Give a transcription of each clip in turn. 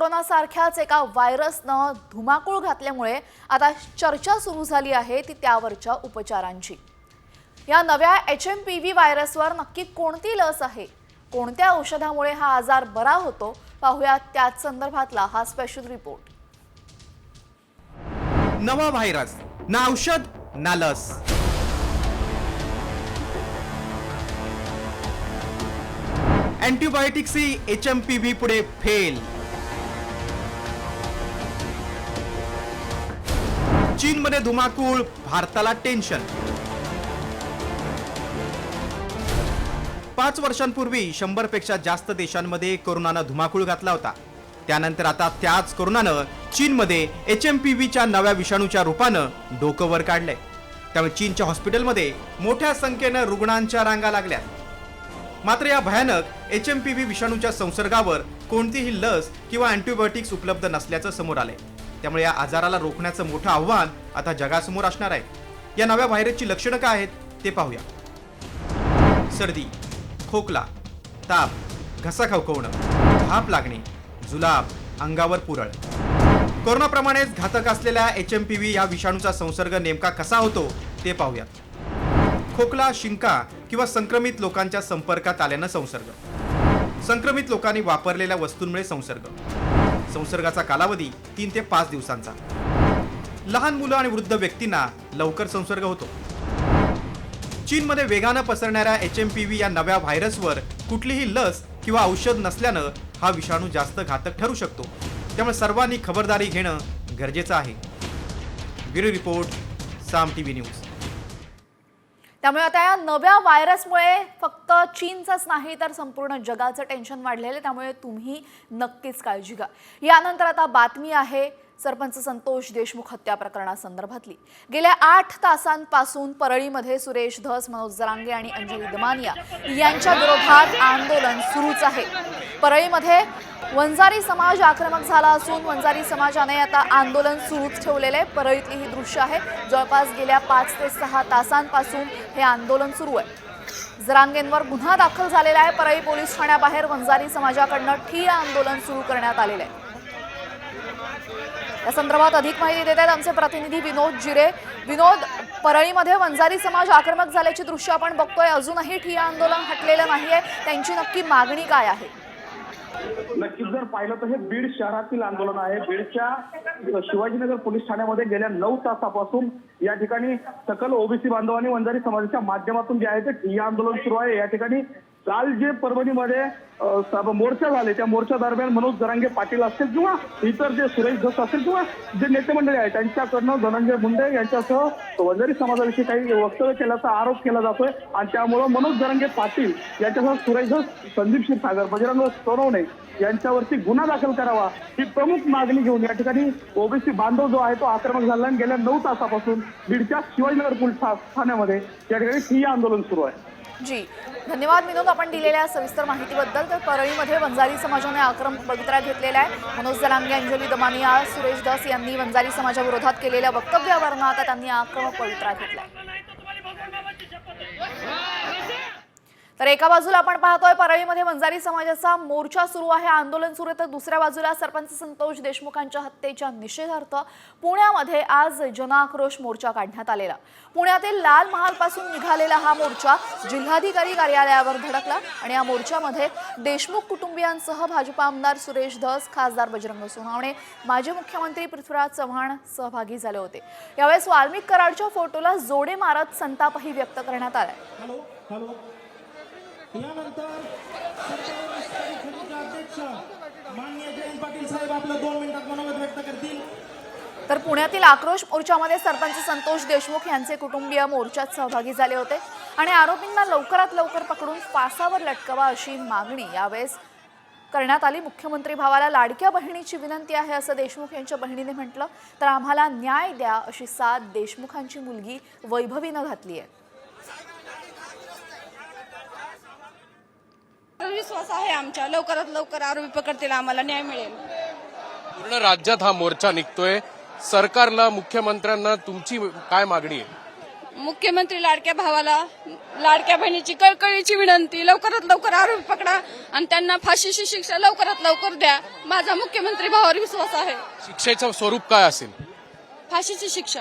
Corona सारख्याच एका व्हायरसनं धुमाकूळ घातल्यामुळे आता चर्चा सुरू झाली आहे ती त्यावरच्या उपचारांची। या नव्या HMPV व्हायरसवर नक्की कोणती लस आहे, कोणत्या औषधामुळे हा आजार बरा होतो, पाहूया त्याच संदर्भातला हा स्पेशल रिपोर्ट। नवा व्हायरस, ना औषध ना लस। अँटीबायोटिक्सची HMPV पुढे फेल। चीनमध्ये धुमाकूळ, भारताला टेन्शन। 5 वर्षांपूर्वी 100 पेक्षा जास्त देशांमध्ये कोरोनानं धुमाकूळ घातला होता। त्यानंतर आता त्याच कोरोनानं चीनमध्ये HMPVच्या नव्या विषाणूच्या रूपानं डोकं वर काढलंय। त्यामुळे चीनच्या हॉस्पिटलमध्ये मोठ्या संख्येनं रुग्णांच्या रांगा लागल्या। मात्र या भयानक HMPV विषाणूच्या संसर्गावर कोणतीही लस किंवा अँटीबायोटिक्स उपलब्ध नसल्याचं समोर आलंय। त्यामुळे या आजाराला रोखण्याचं मोठं आव्हान आता जगासमोर असणार आहे। या नव्या व्हायरसची लक्षणं काय आहेत ते पाहूया। सर्दी, खोकला, ताप, घसा खवखवणं, धाप लागणे, जुलाब, अंगावर पुरळ। कोरोनाप्रमाणेच घातक असलेल्या HMPV या विषाणूचा संसर्ग नेमका कसा होतो ते पाहूया। खोकला, शिंका किंवा संक्रमित लोकांच्या संपर्कात आल्यानं संसर्ग। संक्रमित लोकांनी वापरलेल्या वस्तूंमुळे संसर्ग। संसर्गाचा कालावधी 3 ते 5 दिवसांचा। लहान मुलं आणि वृद्ध व्यक्तींना लवकर संसर्ग होतो। चीनमध्ये वेगानं पसरणाऱ्या HMPV या नव्या व्हायरसवर कुठलीही लस किंवा औषध नसल्यानं हा विषाणू जास्त घातक ठरू शकतो। त्यामुळे सर्वांनी खबरदारी घेणं गरजेचं आहे। ब्युरो रिपोर्ट, साम TV न्यूज। त्यामुळे आता या नव्या व्हायरसमुळे फक्त चीनचंच नाही तर संपूर्ण जगाचं टेन्शन वाढलेलं आहे। त्यामुळे तुम्ही नक्कीच काळजी घ्या। यानंतर आता बातमी आहे सरपंच संतोष देशमुख हत्या प्रकरणासंदर्भातली। गेल्या 8 तासांपासून परळीमध्ये सुरेश धस, मनोज जरांगे आणि अंजली दमानिया यांच्या विरोधात आंदोलन सुरूच आहे। परळीमध्ये वंजारी समाज आक्रमक झाला असून वंजारी समाजाने आता आंदोलन सुरूच ठेवलेले। परळीतली ही दृश्य आहे। जवळपास गेल्या 5 ते 6 तासांपासून हे आंदोलन सुरू आहे। जरांगेंवर गुन्हा दाखल झालेला आहे। परळी पोलीस ठाण्याबाहेर वंजारी समाजाकडून ठिय्या आंदोलन सुरू करण्यात आलेले आहे। या संदर्भात अधिक माहिती देत आहेत आमचे प्रतिनिधी विनोद जिरे। विनोद, परळीमध्ये वंजारी समाज आक्रमक झाल्याची दृश्य आपण बघतोय, अजूनही ठिय्या आंदोलन हटलेलं नाहीये, त्यांची नक्की मागणी काय आहे? नक्कीच जर पाहिलं तर हे बीड शहरातील आंदोलन आहे। बीडच्या शिवाजीनगर पोलीस ठाण्यामध्ये गेल्या 9 तासापासून या ठिकाणी सकल ओबीसी बांधवांनी वंजारी समाजाच्या माध्यमातून जे आहे ते ठिय्या आंदोलन सुरू आहे। या ठिकाणी काल जे परभणीमध्ये मोर्चा झाले त्या मोर्चा दरम्यान मनोज जरांगे पाटील असतील किंवा इतर जे सुरेश धस असतील किंवा जे नेते मंडळी आहेत त्यांच्याकडनं धनंजय मुंडे यांच्यासह वंजारी समाजाविषयी काही वक्तव्य केल्याचा आरोप केला जातोय। आणि त्यामुळे मनोज जरांगे पाटील यांच्यासह सुरेश धस, संदीप क्षीरसागर, बजरंग सोनवणे यांच्यावरती गुन्हा दाखल करावा ही प्रमुख मागणी घेऊन या ठिकाणी ओबीसी बांधव जो आहे तो आक्रमक झाला आणि गेल्या 9 तासापासून बीडच्या शिवाजीनगर पोलीस ठाण्यामध्ये या ठिकाणी ठिय्या आंदोलन सुरू आहे। जी, धन्यवाद विनोद आपण दिलेल्या सविस्तर माहितीबद्दल। तर परळीमध्ये वंजारी समाजाने आक्रमक पवित्रा घेतलेला आहे। मनोज जरांगे, अंजली दमानिया, सुरेश धस यांनी वंजारी समाजाविरोधात केलेल्या वक्तव्यावरून आता त्यांनी आक्रमक पवित्रा घेतलाय। तर एका बाजूला आपण पाहतोय परळीमध्ये वंजारी समाजाचा मोर्चा सुरू आहे, आंदोलन सुरू आहे, तर दुसऱ्या बाजूला सरपंच संतोष देशमुखांच्या हत्येच्या निषेधार्थ पुण्यामध्ये आज जनआक्रोश मोर्चा काढण्यात आलेला। पुण्यातील लाल महालपासून निघालेला हा मोर्चा जिल्हाधिकारी कार्यालयावर धडकला आणि या मोर्चामध्ये देशमुख कुटुंबियांसह भाजप आमदार सुरेश धस, खासदार बजरंग सोनवणे, माजी मुख्यमंत्री पृथ्वीराज चव्हाण सहभागी झाले होते। यावेळेस वाल्मिक कराडच्या फोटोला जोडे मारत संतापही व्यक्त करण्यात आला। यानंतर अध्यक्ष माननीय जयंत पाटील साहेब आपलं 2 मिनिटात मनोगत व्यक्त करतील। तर पुण्यातील आक्रोश मोर्चामध्ये सरपंच संतोष देशमुख यांचे कुटुंबीय मोर्चात सहभागी झाले होते आणि आरोपींना लवकरात लवकर पकडून फासावर लटकावा अशी मागणी यावेळेस करण्यात आली। मुख्यमंत्री भावाला लाडक्या बहिणीची विनंती आहे असं देशमुख यांच्या बहिणीने म्हटलं। तर आम्हाला न्याय द्या अशी साथ देशमुखांची मुलगी वैभवीनं घातली आहे। विश्वास आहे आमच्या लवकरात लवकर आरोपी पकडतील, आम्हाला न्याय मिळेल। पूर्ण राज्यात हा मोर्चा निघतोय, सरकारला, मुख्यमंत्र्यांना तुमची काय मागणी आहे? मुख्यमंत्री लाडक्या भावाला लाडक्या बहिणीची कळकळीची विनंती, लवकरात लवकर आरोपी पकडा आणि त्यांना फाशीची शिक्षा लवकरात लवकर द्या. माझा मुख्यमंत्री भावावर विश्वास आहे. शिक्षेचं स्वरूप काय असेल? फाशीची शिक्षा.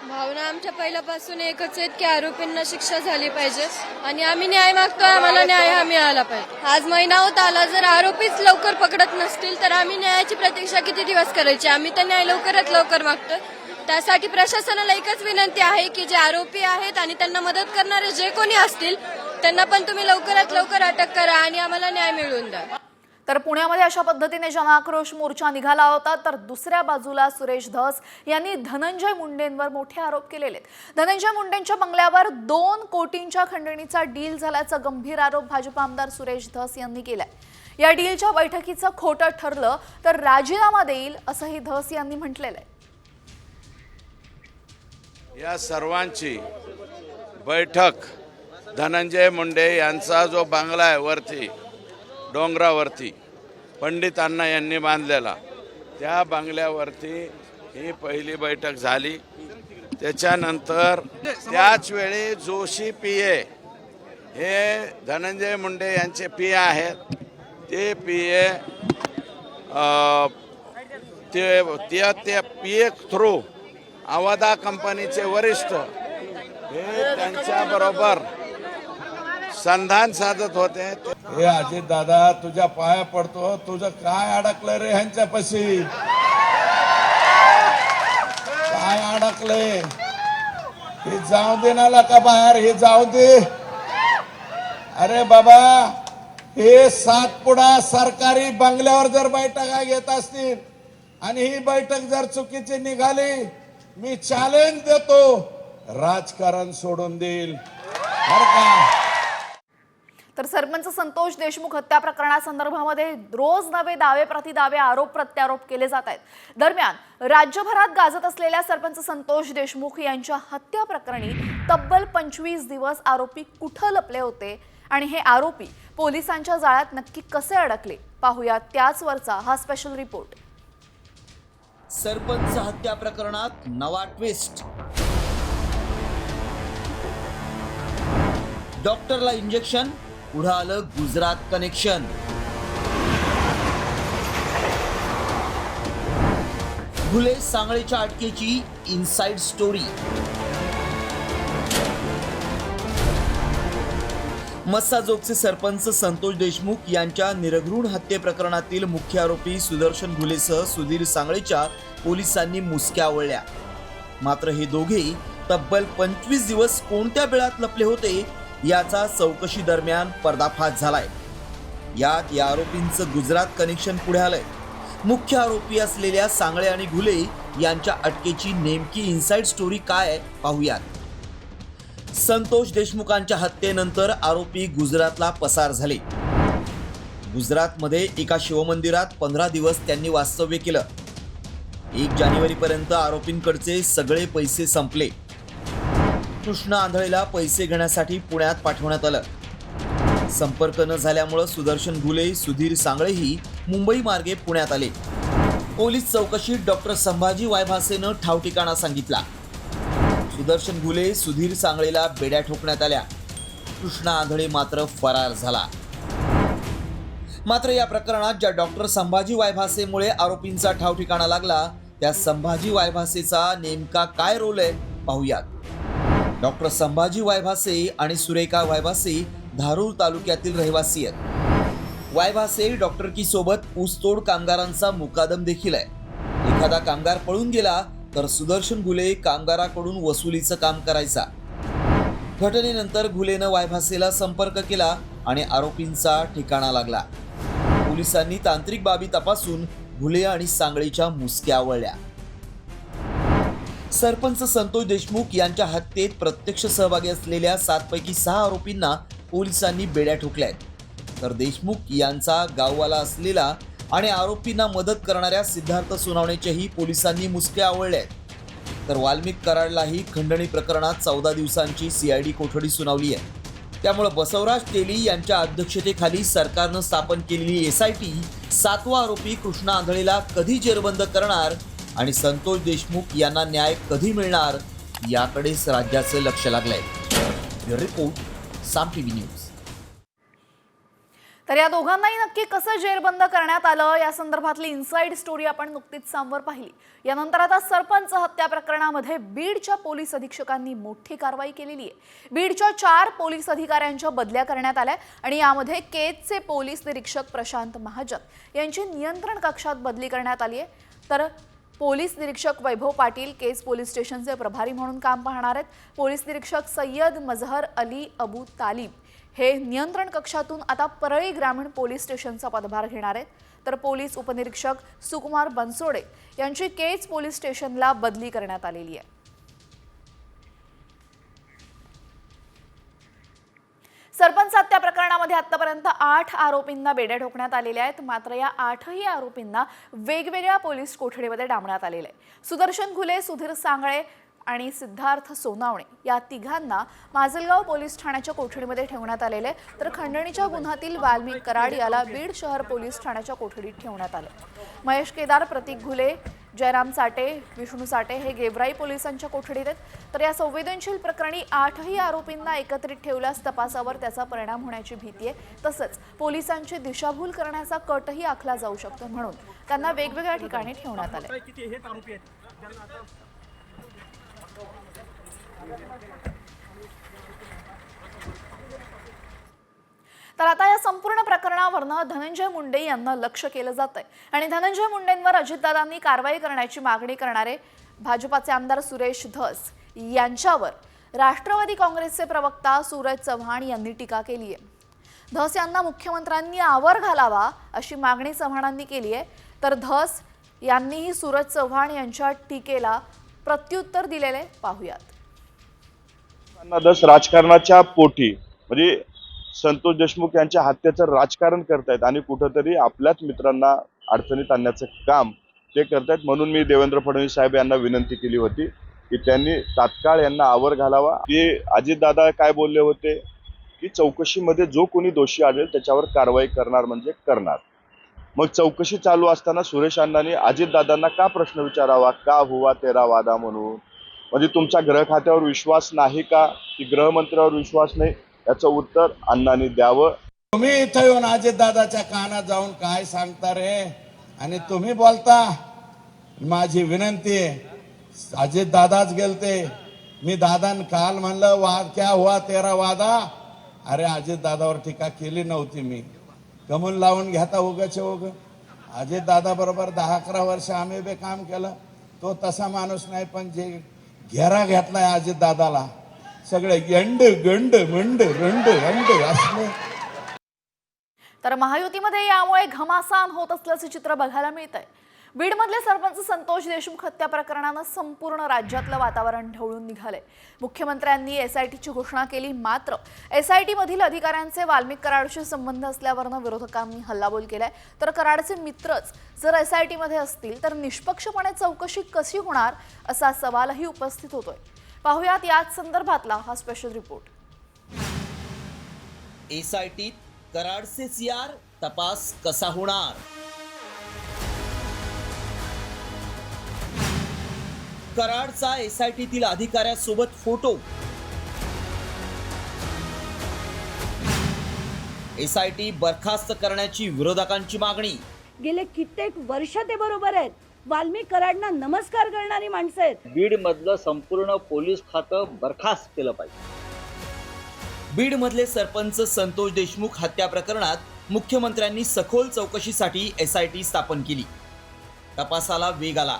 भावना आमच्या पहिल्यापासून एकच आहेत की आरोपींना शिक्षा झाली पाहिजे आणि आम्ही न्याय मागतोय. आम्हाला न्याय हा मिळाला पाहिजे. आज महिना होत आला, जर आरोपीच लवकर पकडत नसतील तर आम्ही न्यायाची प्रतीक्षा किती दिवस करायची? आम्ही तर न्याय लवकरात लवकर मागतोय. त्यासाठी प्रशासनाला एकच विनंती आहे की जे आरोपी आहेत आणि त्यांना मदत करणारे जे कोणी असतील त्यांना पण तुम्ही लवकरात लवकर अटक करा आणि आम्हाला न्याय मिळवून द्या. तर पुण्यामध्ये अशा पद्धतीने जनआक्रोश मोर्चा निघाला होता. तर दुसऱ्या बाजूला सुरेश धस यांनी धनंजय मुंडेंवर मोठे आरोप केलेले आहेत. धनंजय मुंडेंच्या बंगल्यावर 2 कोटींच्या खंडणीचा डील झाल्याचा गंभीर आरोप भाजप आमदार सुरेश धस यांनी केलाय. या डीलच्या बैठकीचं खोटं ठरलं तर राजीनामा देईल असंही धस यांनी म्हटलेलं आहे. या सर्वांची बैठक धनंजय मुंडे यांचा जो बंगला आहे वरती डोंगरावरती पंडित अण्णा यांनी बांधलेला, त्या बंगल्यावरती ही पहिली बैठक झाली. त्याच्यानंतर त्याच वेळी जोशी पीए हे धनंजय मुंडे यांचे पीए आहेत. ते पीए ते पीए थ्रू अवधा कंपनीचे वरिष्ठ हे त्यांच्याबरोबर संधान साधत होते. हे अजित दादा, तुझ्या पाया पडतो, तुझं काय अडकलं रे ह्यांच्यापाशी? काय अडकलंय? हे जाऊ दे ना का बाहेर, हे जाऊ दे. अरे बाबा, हे सातपुडा सरकारी बंगल्यावर जर बैठका घेत असतील आणि ही बैठक जर चुकीची निघाली, मी चॅलेंज देतो, राजकारण सोडून देईल बरं का. तर सरपंच संतोष देशमुख हत्या प्रकरणासंदर्भामध्ये रोज नवे दावे प्रतिदावे आरोप प्रत्यारोप केले जात आहेत. दरम्यान राज्यभरात गाजत असलेल्या सरपंच संतोष देशमुख यांच्या हत्या प्रकरणी तब्बल 25 दिवस आरोपी कुठं लपले होते आणि हे आरोपी पोलिसांच्या जाळ्यात नक्की कसे अडकले, पाहूया त्याचवरचा हा स्पेशल रिपोर्ट. सरपंच हत्या प्रकरणात नवा ट्विस्ट. डॉक्टरला इंजेक्शन, पुढे आलं गुजरात कनेक्शन. घुले सांगळेच्या अटकेची इनसाइड स्टोरी. मस्साजोगचे सरपंच संतोष देशमुख यांच्या निरघृण हत्ये प्रकरणातील मुख्य आरोपी सुदर्शन घुलेसह सुधीर सांगळेच्या पोलिसांनी मुसक्या आवळल्या. मात्र हे दोघेही तब्बल 25 दिवस कोणत्या बेळात लपले होते याचा चौकशी दरम्यान पर्दाफाश झालाय. यात या आरोपींचं गुजरात कनेक्शन पुढे आलंय. मुख्य आरोपी असलेल्या सांगळे आणि घुले यांच्या अटकेची नेमकी इनसाइड स्टोरी काय पाहूयात. संतोष देशमुखांच्या हत्येनंतर आरोपी गुजरातला पसार झाले. गुजरातमध्ये एका शिवमंदिरात 15 दिवस त्यांनी वास्तव्य केलं. 1 जानेवारीपर्यंत आरोपींकडचे सगळे पैसे संपले. कृष्ण आंधळेला पैसे घेण्यासाठी पुण्यात पाठवण्यात आलं. संपर्क न झाल्यामुळे सुदर्शन घुले, सुधीर सांगळेही मुंबई मार्गे पुण्यात आले. पोलीस चौकशीत डॉक्टर संभाजी वायभासेनं ठाव ठिकाणा सांगितला. सुदर्शन घुले, सुधीर सांगळेला बेड्या ठोकण्यात आल्या. कृष्ण आंधळे मात्र फरार झाला. मात्र या प्रकरणात ज्या डॉक्टर संभाजी वायभासेमुळे आरोपींचा ठाव ठिकाणा लागला, त्या संभाजी वायभासेचा नेमका काय रोल आहे पाहूयात. डॉक्टर संभाजी वायभासे आणि सुरेखा वायभासे धारूर तालुक्यातील रहिवासी आहेत. वायभासे डॉक्टरकीसोबत ऊसतोड कामगारांचा मुकादम देखील आहे. एखादा कामगार पळून गेला तर सुदर्शन घुले कामगाराकडून वसुलीचं काम करायचा. घटनेनंतर घुलेनं वायभासेला संपर्क केला आणि आरोपींचा ठिकाणा लागला. पोलिसांनी तांत्रिक बाबी तपासून घुले आणि सांगळेच्या मुसक्या आवळल्या. सरपंच संतोष देशमुख यांच्या हत्येत प्रत्यक्ष सहभागी असलेल्या 7 पैकी 6 आरोपींना पोलिसांनी बेड्या ठोकल्या आहेत. तर देशमुख यांचा गाववाला असलेला आणि आरोपींना मदत करणाऱ्या सिद्धार्थ सोनावणेच्याही पोलिसांनी मुसक्या आवळल्या आहेत. तर वाल्मिक कराडलाही खंडणी प्रकरणात 14 दिवसांची CID कोठडी सुनावली आहे. त्यामुळे बसवराज तेली यांच्या अध्यक्षतेखाली सरकारनं स्थापन केलेली SIT 7वा आरोपी कृष्ण आंधळेला कधी जेरबंद करणार आणि संतोष देशमुख यांना न्याय कधी मिळणार याकडेच राज्याचं लक्ष लागलंय. ब्युरो रिपोर्ट, साम टीव्ही न्यूज. तर या दोघांनाही नक्की कसं जेरबंद करण्यात आलं या संदर्भातली इनसाइड स्टोरी आपण नुकतीच सामवर पाहिली. यानंतर आता सरपंच हत्या प्रकरणामध्ये बीडच्या पोलीस अधीक्षकांनी मोठी कारवाई केलेली आहे. बीडच्या 4 पोलीस अधिकाऱ्यांच्या बदल्या करण्यात आल्या आणि यामध्ये केजचे पोलीस निरीक्षक प्रशांत महाजन यांची नियंत्रण कक्षात बदली करण्यात आली आहे. तर पोलीस निरीक्षक वैभव पाटील केज पोलीस स्टेशनचे प्रभारी म्हणून काम पाहणार आहेत. पोलीस निरीक्षक सय्यद मजहर अली अबू तालिब हे नियंत्रण कक्षातून आता परळी ग्रामीण पोलीस स्टेशनचा पदभार घेणार आहेत. तर पोलीस उपनिरीक्षक सुकुमार बनसोडे यांची केज पोलीस स्टेशनला बदली करण्यात आलेली आहे. सरपंच हत्या प्रकरणामध्ये आतापर्यंत 8 आरोपींना बेड्या ठोकण्यात आलेल्या आहेत. मात्र या 8ही आरोपींना वेगवेगळ्या पोलीस कोठडीमध्ये डांबण्यात आलेले आहे. सुदर्शन घुले, सुधीर सांगळे आणि सिद्धार्थ सोनावणे या तिघांना माजलगाव पोलीस ठाण्याच्या कोठडीमध्ये ठेवण्यात आलेले. तर खंडणीच्या गुन्ह्यातील वाल्मिक कराड याला बीड शहर पोलीस ठाण्याच्या कोठडीत ठेवण्यात आले. महेश केदार, प्रतीक घुले, जयराम साटे, विष्णू साटे हे गेवराई पोलिसांच्या कोठडीत आहेत. तर या संवेदनशील प्रकरणी 8ही आरोपींना एकत्रित ठेवल्यास तपासावर त्याचा परिणाम होण्याची भीती आहे. तसंच पोलिसांची दिशाभूल करण्याचा कटही आखला जाऊ शकतो म्हणून त्यांना वेगवेगळ्या ठिकाणी ठेवण्यात आले. तर आता या संपूर्ण प्रकरणावरनं धनंजय मुंडे यांना लक्ष केलं जातंय आणि धनंजय मुंडेंवर अजितदादांनी कारवाई करण्याची मागणी करणारे भाजपाचे आमदार सुरेश धस यांच्यावर राष्ट्रवादी काँग्रेसचे प्रवक्ता सूरज चव्हाण यांनी टीका केली आहे. धस यांना मुख्यमंत्र्यांनी आवर घालावा अशी मागणी चव्हाणांनी केली आहे. तर धस यांनीही सूरज चव्हाण यांच्या टीकेला प्रत्युत्तर दिलेले पाहूयात. धस राजकारणाच्या पोटी म्हणजे संतोष देशमुख यांच्या हत्येचं राजकारण करतायत आणि कुठंतरी आपल्याच मित्रांना अडचणीत आणण्याचं काम ते करतायत. म्हणून मी देवेंद्र फडणवीस साहेब यांना विनंती केली होती की त्यांनी तात्काळ यांना आवर घालावा. ते अजितदादा काय बोलले होते की चौकशीमध्ये जो कोणी दोषी आढळेल त्याच्यावर कारवाई करणार म्हणजे करणार. मग चौकशी चालू असताना सुरेश अण्णांनी अजितदादांना का प्रश्न विचारावा, का हुआ तेरा वादा म्हणून, म्हणजे तुमच्या गृह खात्यावर विश्वास नाही का की गृहमंत्र्यावर विश्वास नाही, याचं उत्तर अण्णांनी द्यावं. तुम्ही इथं येऊन अजितदादाच्या कानात जाऊन काय सांगता रे आणि तुम्ही बोलता. माझी विनंती आहे, अजितदादाच गेलते. मी दादान काल म्हणलं क्या हुआ तेरा वादा. अरे अजितदादावर टीका केली नव्हती मी. कमून लावून घेता उगाचे उग. अजितदादा बरोबर 10-11 वर्ष आम्ही बे काम केलं. तो तसा माणूस नाही, पण जे घेरा घेतलाय अजितदादाला सगळे गंड गंड मंड रंड रंड असले. तर महायुतीमध्ये यामुळे घमासान होत असल्याचे चित्र बघायला मिळतंय. बीडमधले सरपंच संतोष देशमुख हत्या प्रकरणानं संपूर्ण राज्यातलं वातावरण ढवळून निघालंय. मुख्यमंत्र्यांनी SITची घोषणा केली, मात्र SIT मधील अधिकाऱ्यांचे वाल्मिक कराडशी संबंध असल्यावरनं विरोधकांनी हल्लाबोल केलाय. तर कराडचे मित्रच जर SIT मध्ये असतील तर निष्पक्षपणे चौकशी कशी होणार असा सवालही उपस्थित होतोय. पाहुयात याच संदर्भातला हा स्पेशल रिपोर्ट. SITत कराडचेच यार, तपास कसा होणार? कराडचा SITतील अधिकाऱ्यासोबत फोटो. SIT बरखास्त करण्याची विरोधकांची मागणी. गेले कित्येक वर्ष ते बरोबर आहेत. वाल्मिक कराडना नमस्कार करणारी माणसं आहेत. बीड मधलं संपूर्ण पोलीस खातं बरखास्त केलं पाहिजे. बीड मधले सरपंच संतोष देशमुख हत्या प्रकरणात मुख्यमंत्र्यांनी सखोल चौकशीसाठी SIT स्थापन केली. तपासाला वेग आला.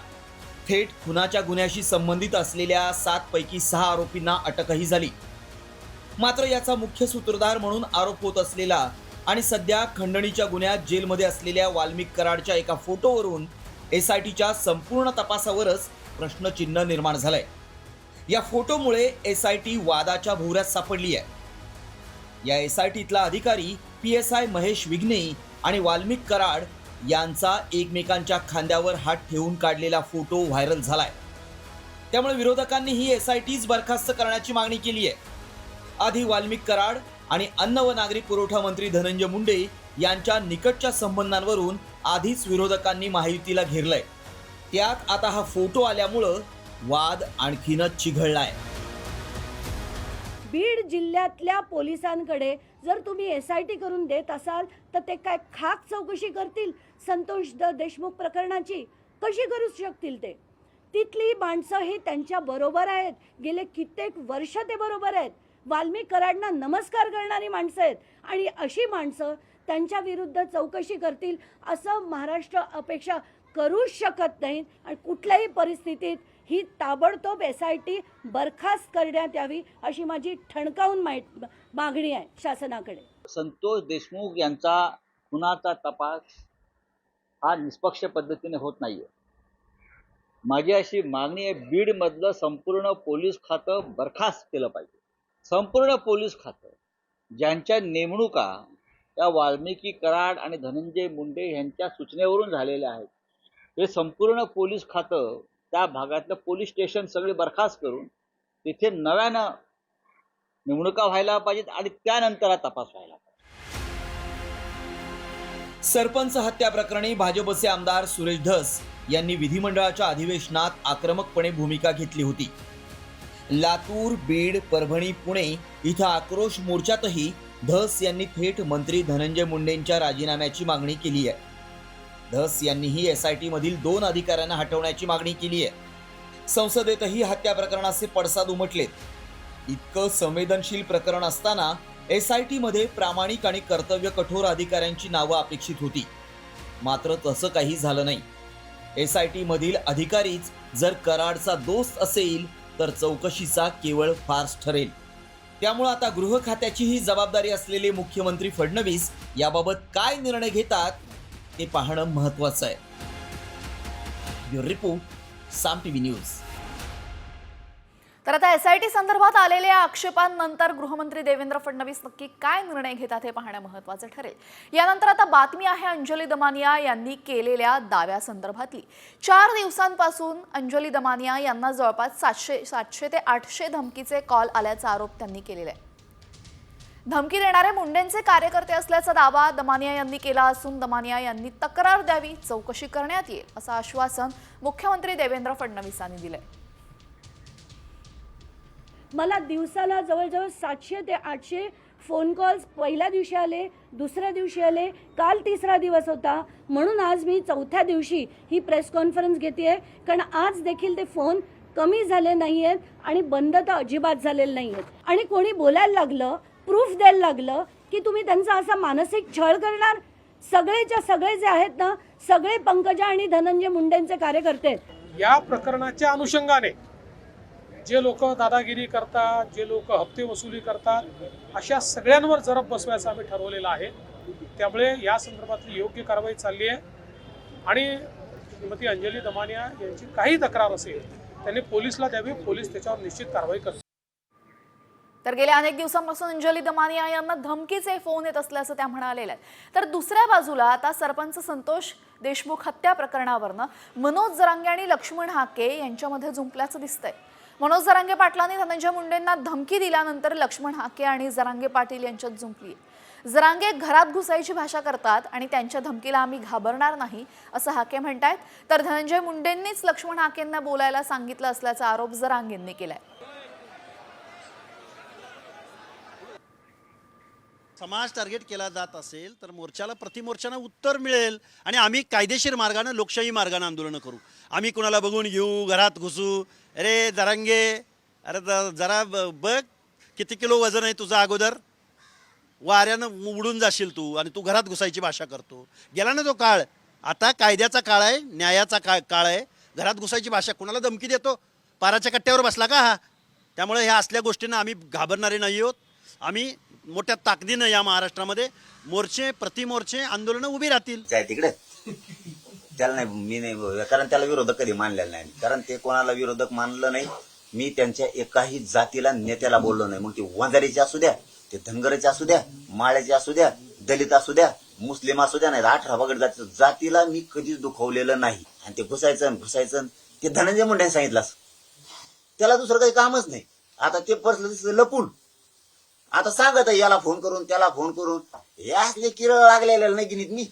थेट खुनाच्या गुन्ह्याशी संबंधित असलेल्या 7 पैकी 6 आरोपींना अटकही झाली. मात्र याचा मुख्य सूत्रधार म्हणून आरोप होत असलेला आणि सध्या खंडणीच्या गुन्ह्यात जेलमध्ये असलेल्या वाल्मिक कराडच्या एका फोटोवरून SITच्या संपूर्ण तपासावरच प्रश्नचिन्ह निर्माण झालंय. या फोटोमुळे SIT वादाच्या भोवऱ्यात सापडली आहे. या SITतला अधिकारी PSI महेश विघ्ने आणि वाल्मिक कराड यांचा एकमेकांच्या खांद्यावर हात ठेवून काढलेला फोटो व्हायरल झालाय. त्यामुळे विरोधकांनी ही SITच बरखास्त करण्याची मागणी केली आहे. आधी वाल्मिक कराड आणि अन्न व नागरी पुरवठा मंत्री धनंजय मुंडे यांच्या निकटच्या संबंधांवरून आधीच विरोधकांनी महायुतीला घेरलंय. त्यात आता हा फोटो आल्यामुळं वाद आणखीनच चिघळलाय. बीड जिल्ह्यातल्या पोलिसांकडे जर तुम्ही SIT करून देत असाल तर ते काय खाक चौकशी करतील संतोष देशमुख प्रकरणाची? कशी करू शकतील ते? तिथली माणसं ही त्यांच्या बरोबर आहेत, गेले कित्येक वर्ष ते बरोबर आहेत. वाल्मिक कराडना नमस्कार करणारी माणसं आहेत आणि अशी माणसं त्यांच्या विरुद्ध चौकशी करतील असं महाराष्ट्र अपेक्षा करूच शकत नाहीत. आणि कुठल्याही परिस्थितीत ही ताबडतोब SIT बरखास्त करण्यात यावी अशी माझी ठणकावून मागणी आहे शासनाकडे. संतोष देशमुख यांचा खुनाचा तपास हा निष्पक्ष पद्धतीने होत नाहीये. माझी अशी मागणी आहे, बीडमधलं संपूर्ण पोलीस खातं बरखास्त केलं पाहिजे. संपूर्ण पोलीस खातं ज्यांच्या नेमणुका त्या वाल्मिकी कराड आणि धनंजय मुंडे यांच्या सूचनेवरून झालेल्या आहेत, हे संपूर्ण पोलीस खातं त्या भागातलं पोलीस स्टेशन सगळे बरखास्त करून तिथे नव्यानं नेमणुका व्हायला पाहिजेत आणि त्यानंतर हा तपास व्हायला पाहिजे. सरपंच हत्या प्रकरणी भाजपचे आमदार सुरेश धस यांनी विधिमंडळाच्या अधिवेशनात आक्रमकपणे भूमिका घेतली होती. लातूर, बीड, परभणी, पुणे इथं आक्रोश मोर्चातही धस यांनी थेट मंत्री धनंजय मुंडेंच्या राजीनाम्याची मागणी केली आहे. धस यांनीही SIT मधील 2 अधिकाऱ्यांना हटवण्याची मागणी केली आहे. संसदेतही हत्या प्रकरणाचे पडसाद उमटलेत. इतकं संवेदनशील प्रकरण असताना SIT मध्ये प्रामाणिक आणि कर्तव्य कठोर अधिकाऱ्यांची नावं अपेक्षित होती. मात्र तसं काही झालं नाही. SIT मधील अधिकारीच जर कराडचा दोस्त असेल तर चौकशीचा केवळ फार्स ठरेल. त्यामुळे आता गृह खात्याची ही जबाबदारी असलेले मुख्यमंत्री फडणवीस याबाबत काय निर्णय घेतात ते पाहणं महत्त्वाचं आहे. ब्युरो रिपोर्ट, साम TV न्यूज. तर आता SIT संदर्भात आलेल्या आक्षेपांनंतर गृहमंत्री देवेंद्र फडणवीस नक्की काय निर्णय घेतात हे पाहणं महत्त्वाचं ठरेल. यानंतर आता बातमी आहे अंजली दमानिया यांनी केलेल्या दाव्यासंदर्भातली. 4 दिवसांपासून अंजली दमानिया यांना जवळपास 700 ते 800 धमकीचे कॉल आल्याचा आरोप त्यांनी केलेला आहे. धमकी देणारे मुंडेंचे कार्यकर्ते असल्याचा दावा दमानिया यांनी केला असून दमानिया यांनी तक्रार द्यावी, चौकशी करण्यात येईल असं आश्वासन मुख्यमंत्री देवेंद्र फडणवीसांनी दिलंय. मला दिवसाला जवळजवळ 700 ते 800 फोन कॉल्स पहिल्या दिवशी आले, दुसऱ्या दिवशी आले, काल 3रा दिवस होता. म्हणून आज मी 4थ्या दिवशी ही प्रेस कॉन्फरन्स घेते आहे, कारण आज देखील ते फोन कमी झाले नाही आहेत आणि बंद तर अजिबात झालेले नाही आहेत. आणि कोणी बोलायला लागलं, प्रूफ द्यायला लागलं की तुम्ही त्यांचा असा मानसिक छळ करणार. सगळेच्या सगळे जे आहेत ना, सगळे पंकजा आणि धनंजय मुंडेंचे कार्यकर्ते आहेत. या प्रकरणाच्या अनुषंगाने जे लोक दादागिरी करतात, जे लोक हप्ते वसुली करतात, अशा सगळ्यांवर जरब बसवायचं आम्ही ठरवलेलं आहे. त्यामुळे या संदर्भातली योग्य कारवाई चालली आहे आणि श्रीमती अंजली दमानिया यांची काही तक्रार असेल त्यांनी पोलिसला द्यावी, पोलीस त्याच्यावर निश्चित कारवाई करतील. तर गेल्या अनेक दिवसांपासून अंजली दमानिया यांना धमकीचे फोन येत असल्याचं त्या म्हणालेल्या आहेत. तर दुसऱ्या बाजूला आता सरपंच संतोष देशमुख हत्या प्रकरणावरनं मनोज जरांगे आणि लक्ष्मण हाके यांच्यामध्ये जुंपल्याचं दिसतंय. मनोज जरांगे पाटलांनी धनंजय मुंडेंना धमकी दिल्यानंतर लक्ष्मण हाके आणि जरांगे पाटील यांच्यात जुंपली. जरांगे घरात घुसायची भाषा करतात आणि त्यांच्या धमकीला आम्ही घाबरणार नाही असं हाके म्हणतायत. तर धनंजय मुंडेंनीच लक्ष्मण हाकेंना बोलायला सांगितलं असल्याचा आरोप जरांगेंनी केलाय. समाज टार्गेट केला जात असेल तर मोर्चाला प्रतिमोर्चानं उत्तर मिळेल आणि आम्ही कायदेशीर मार्गानं, लोकशाही मार्गानं आंदोलनं करू. आम्ही कुणाला बघून घेऊ, घरात घुसू. अरे जरांगे, अरे जरा बघ किती किलो वजन आहे तुझं, अगोदर वाऱ्यानं उडून जाशील तू आणि तू घरात घुसायची भाषा करतो. गेला ना तो काळ. आता कायद्याचा काळ आहे, न्यायाचा काळ आहे. घरात घुसायची भाषा, कुणाला धमकी देतो? पाराच्या कट्ट्यावर बसला का हा? त्यामुळे ह्या असल्या गोष्टींना आम्ही घाबरणारे नाही आहोत. आम्ही मोठ्या ताकदीनं या महाराष्ट्रामध्ये मोर्चे, प्रतिमोर्चे, आंदोलनं उभी राहतील. तिकडे त्याला नाही, मी नाही, कारण त्याला विरोधक कधी मानलेला नाही. कारण ते कोणाला विरोधक मानलं नाही. मी त्यांच्या एकाही जातीला, नेत्याला बोललो नाही. मग ते वंजारीचे असू द्या, ते धनगराचे असू द्या, माळ्याचे असू द्या, दलित असू द्या, मुस्लिम असू द्या, नाही 18 बगड जातीला मी कधीच दुखवलेलं नाही. आणि ते घुसायचं ते धनंजय मुंडेंनी सांगितलं असं. त्याला दुसरं काही कामच नाही. आता ते बसलं लपून. आता सांगत याला फोन करून, त्याला फोन करून, या किरळ लागलेलं नाही की मी